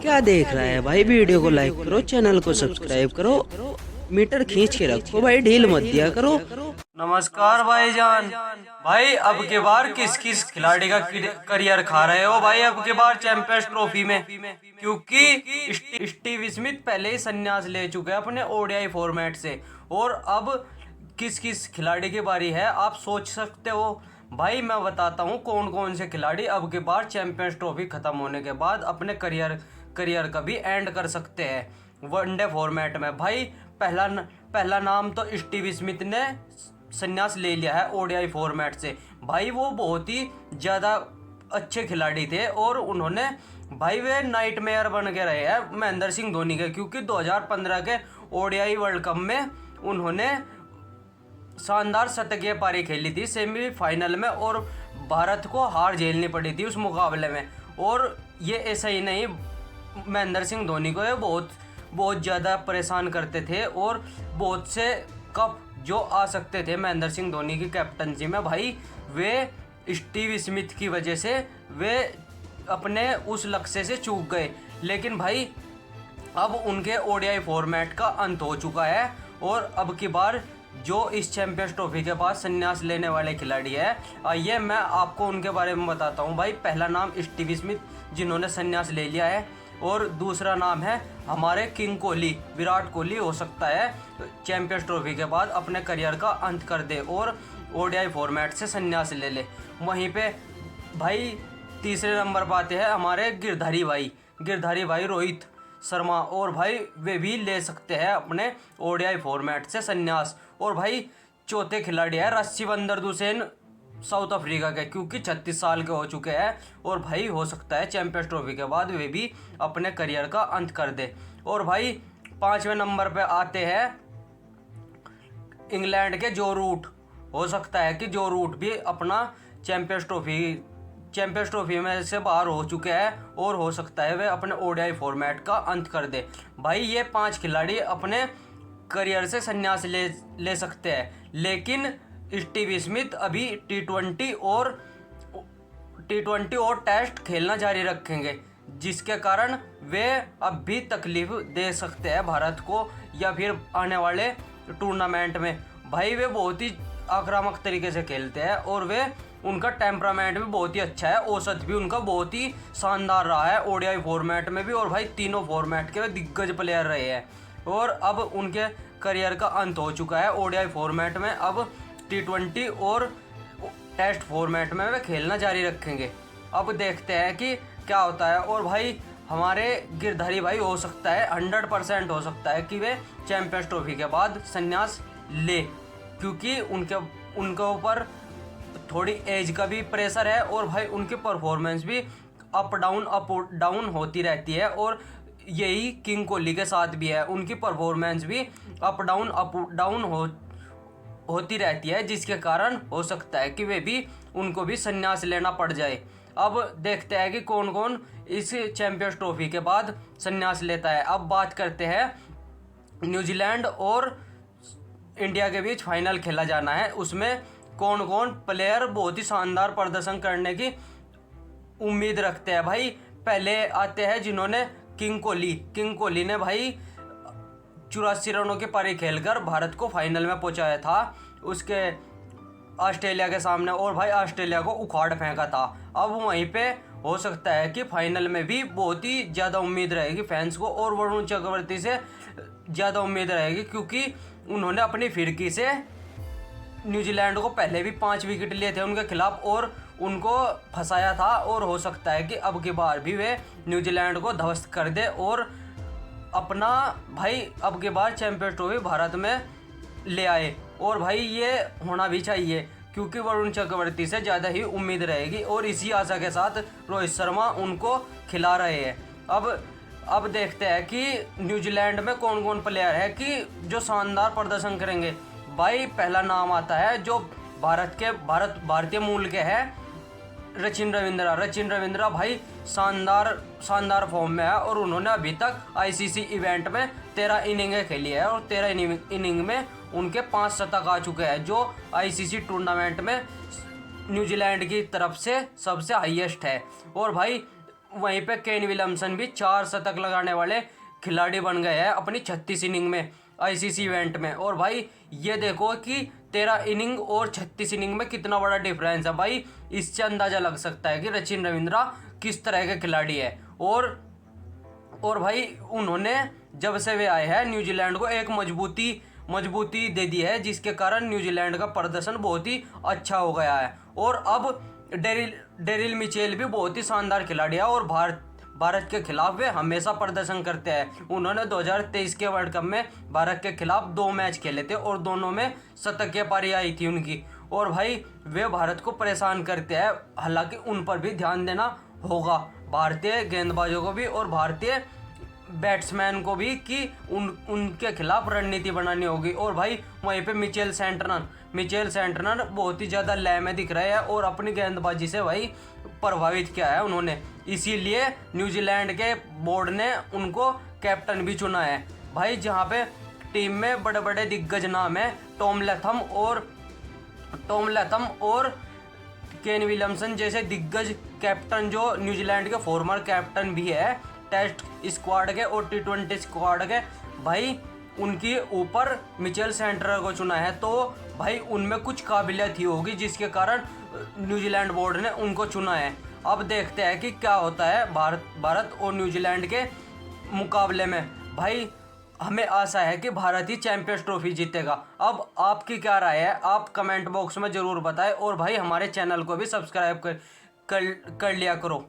क्या देख रहा है भाई? वीडियो को लाइक करो, चैनल को सब्सक्राइब करो, मीटर खींच के रखो भाई, ढील मत दिया करो। नमस्कार भाईजान। भाई अब के बार किस किस खिलाड़ी का करियर खा रहे हो भाई अब के बार चैंपियंस ट्रॉफी में? क्योंकि स्टीव स्मिथ पहले ही संन्यास ले चुके हैं अपने ओडीआई फॉर्मेट से, और अब किस किस खिलाड़ी की बारी है आप सोच सकते हो। भाई मैं बताता हूँ कौन कौन से खिलाड़ी अब के बार चैंपियंस ट्रॉफी खत्म होने के बाद अपने करियर का भी एंड कर सकते हैं वनडे फॉर्मेट में। भाई पहला नाम तो स्टीव स्मिथ ने संन्यास ले लिया है ओडीआई फॉर्मेट से। भाई वो बहुत ही ज़्यादा अच्छे खिलाड़ी थे और उन्होंने भाई वे नाइटमेयर बन के रहे हैं महेंद्र सिंह धोनी के, क्योंकि 2015 के ओडीआई वर्ल्ड कप में उन्होंने शानदार शतकीय पारी खेली थी सेमीफाइनल में, और भारत को हार झेलनी पड़ी थी उस मुकाबले में। और ये ऐसा ही नहीं, महेंद्र सिंह धोनी को ये बहुत ज़्यादा परेशान करते थे, और बहुत से कप जो आ सकते थे महेंद्र सिंह धोनी की कैप्टनसी में, भाई वे स्टीव स्मिथ की वजह से वे अपने उस लक्ष्य से चूक गए। लेकिन भाई अब उनके ओडीआई फॉर्मेट का अंत हो चुका है, और अब की बार जो इस चैंपियंस ट्रॉफी के बाद संन्यास लेने वाले खिलाड़ी है, आइए मैं आपको उनके बारे में बताता हूं। भाई पहला नाम स्टीव स्मिथ जिन्होंने संन्यास ले लिया है, और दूसरा नाम है हमारे किंग कोहली, विराट कोहली हो सकता है चैंपियंस ट्रॉफी के बाद अपने करियर का अंत कर दे और ओडीआई फॉर्मेट से संन्यास ले ले। वहीं पे भाई तीसरे नंबर पर आते हैं हमारे गिरधारी भाई रोहित शर्मा, और भाई वे भी ले सकते हैं अपने ओडीआई फॉर्मेट से संन्यास। और भाई चौथे खिलाड़ी है रस्सीबंदर दुसेन साउथ अफ्रीका के, क्योंकि 36 साल के हो चुके हैं, और भाई हो सकता है चैंपियंस ट्रॉफी के बाद वे भी अपने करियर का अंत कर दे। और भाई पांचवें नंबर पे आते हैं इंग्लैंड के जो रूट, हो सकता है कि जो रूट भी अपना चैंपियंस ट्रॉफी में से बाहर हो चुके हैं, और हो सकता है वे अपने ओडीआई फॉर्मेट का अंत कर दे। भाई ये 5 खिलाड़ी अपने करियर से संन्यास ले सकते हैं, लेकिन स्टीव स्मिथ अभी टी20 और टेस्ट खेलना जारी रखेंगे, जिसके कारण वे अब भी तकलीफ दे सकते हैं भारत को या फिर आने वाले टूर्नामेंट में। भाई वे बहुत ही आक्रामक तरीके से खेलते हैं, और वे उनका टेम्परामेंट भी बहुत ही अच्छा है, औसत भी उनका बहुत ही शानदार रहा है ओडीआई फॉर्मेट में भी, और भाई तीनों फॉर्मेट के वे दिग्गज प्लेयर रहे हैं। और अब उनके करियर का अंत हो चुका है ओडीआई फॉर्मेट में, अब टी20 और टेस्ट फॉर्मेट में वे खेलना जारी रखेंगे। अब देखते हैं कि क्या होता है। और भाई हमारे गिरधारी भाई हो सकता है 100% हो सकता है कि वे चैंपियंस ट्रॉफी के बाद संन्यास ले, क्योंकि उनके ऊपर थोड़ी एज का भी प्रेशर है, और भाई उनकी परफॉर्मेंस भी अप डाउन होती रहती है, और यही किंग कोहली के साथ भी है, उनकी परफॉर्मेंस भी अप डाउन होती रहती है, जिसके कारण हो सकता है कि वे भी उनको भी संन्यास लेना पड़ जाए। अब देखते हैं कि कौन कौन इस चैंपियंस ट्रॉफी के बाद संन्यास लेता है। अब बात करते हैं न्यूजीलैंड और इंडिया के बीच फाइनल खेला जाना है, उसमें कौन कौन प्लेयर बहुत ही शानदार प्रदर्शन करने की उम्मीद रखते हैं। भाई पहले आते हैं जिन्होंने किंग कोहली ने भाई 84 रनों की पारी खेलकर भारत को फाइनल में पहुंचाया था उसके ऑस्ट्रेलिया के सामने, और भाई ऑस्ट्रेलिया को उखाड़ फेंका था। अब वहीं पे हो सकता है कि फाइनल में भी बहुत ही ज़्यादा उम्मीद रहेगी फैंस को, और वरुण चक्रवर्ती से ज़्यादा उम्मीद रहेगी, क्योंकि उन्होंने अपनी फिरकी से न्यूजीलैंड को पहले भी 5 विकेट लिए थे उनके खिलाफ, और उनको फंसाया था, और हो सकता है कि अब की बार भी वे न्यूजीलैंड को ध्वस्त कर दे और अपना भाई अब के बार चैंपियंस ट्रॉफी भारत में ले आए। और भाई ये होना भी चाहिए, क्योंकि वरुण चक्रवर्ती से ज़्यादा ही उम्मीद रहेगी, और इसी आशा के साथ रोहित शर्मा उनको खिला रहे हैं। अब देखते हैं कि न्यूजीलैंड में कौन कौन प्लेयर है कि जो शानदार प्रदर्शन करेंगे। भाई पहला नाम आता है जो भारतीय मूल के हैं, रचिन रविंद्रा भाई शानदार फॉर्म में है, और उन्होंने अभी तक आईसीसी इवेंट में 13 इनिंगें खेली है, और 13 इनिंग में उनके 5 शतक आ चुके हैं, जो आईसीसी टूर्नामेंट में न्यूजीलैंड की तरफ से सबसे हाईएस्ट है। और भाई वहीं पे केन विलियमसन भी 4 शतक लगाने वाले खिलाड़ी बन गए हैं अपनी 36 इनिंग में आईसीसी इवेंट में। और भाई ये देखो कि 13 इनिंग और 36 इनिंग में कितना बड़ा डिफरेंस है भाई। इससे अंदाजा लग सकता है कि सचिन रविंद्रा किस तरह के खिलाड़ी है। और भाई उन्होंने जब से वे आए हैं न्यूजीलैंड को एक मजबूती दे दी है, जिसके कारण न्यूजीलैंड का प्रदर्शन बहुत ही अच्छा हो गया है। और अब डेरिल मिचेल भी बहुत ही शानदार खिलाड़ी है और भारत के खिलाफ वे हमेशा प्रदर्शन करते हैं। उन्होंने 2023 के वर्ल्ड कप में भारत के खिलाफ 2 मैच खेले थे और दोनों में शतकीय पारी आई थी उनकी। और भाई वे भारत को परेशान करते हैं, हालांकि उन पर भी ध्यान देना होगा, भारतीय गेंदबाजों को भी और भारतीय बैट्समैन को भी, कि उनके खिलाफ रणनीति बनानी होगी। और भाई वहीं पे मिचेल सेंटनर बहुत ही ज़्यादा लय में दिख रहे हैं और अपनी गेंदबाजी से भाई प्रभावित किया है उन्होंने, इसीलिए न्यूजीलैंड के बोर्ड ने उनको कैप्टन भी चुना है भाई। जहाँ पे टीम में बड़े बड़े दिग्गज नाम है, टॉम लैथम और केन विलियमसन जैसे दिग्गज कैप्टन, जो न्यूजीलैंड के फॉर्मर कैप्टन भी है टेस्ट स्क्वाड के और T20 स्क्वाड के, भाई उनकी ऊपर मिचेल सेंटनर को चुना है। तो भाई उनमें कुछ काबिलियत ही होगी जिसके कारण न्यूजीलैंड बोर्ड ने उनको चुना है। अब देखते हैं कि क्या होता है भारत और न्यूजीलैंड के मुकाबले में। भाई हमें आशा है कि भारत ही चैंपियंस ट्रॉफी जीतेगा। अब आपकी क्या राय है, आप कमेंट बॉक्स में ज़रूर बताएं और भाई हमारे चैनल को भी सब्सक्राइब कर लिया करो।